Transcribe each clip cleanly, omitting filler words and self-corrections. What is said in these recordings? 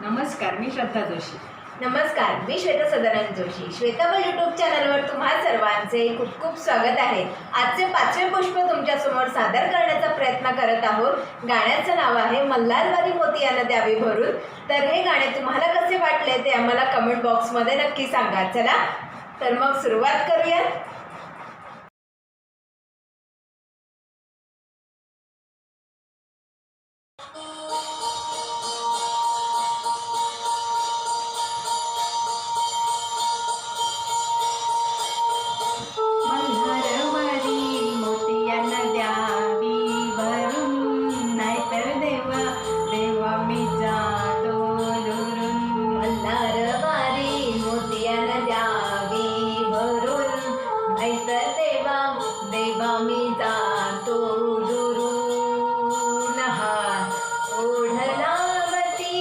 नमस्कार, मी श्रद्धा जोशी. नमस्कार, मी श्वेता सदानंद जोशी. श्वेताबल यूट्यूब चॅनलवर तुम्हा सर्वांचे खूप खूप स्वागत आहे. आजचे 5वे पुष्प तुमच्यासमोर सादर करण्याचा प्रयत्न करत आहोत. गाण्याचं नाव आहे मल्हारवारी मोतियानं द्यावी भरून. तर हे गाणे तुम्हाला कसे वाटले ते आम्हाला कमेंट बॉक्समध्ये नक्की सांगा. चला तर मग सुरुवात करूया. मल्हारवारी मोतियानं द्यावी भरून, नाहीतर देवा देवा मी जातो दुरून. मल्हारवारी मोतियानं द्यावी भरून, नाहीतर देवा देवा मी जातो दुरून. हात ओढलावती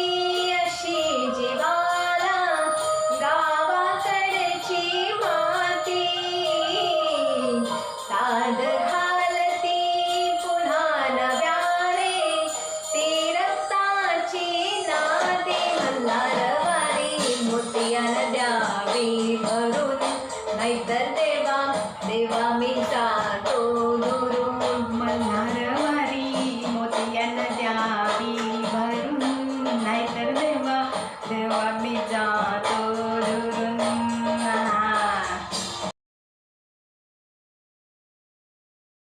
अशी जीवाला गावाकडची माती, साद घालती पुन्हा नव्याने ती रक्ताची नाती. मल्हारवारी मोतियानं द्यावी भरून, नाहीतर देवा देवा मी जातो दुरून. मल्हारवारी मोतियानं द्यावी भरून, नाहीतर देवा देवा मी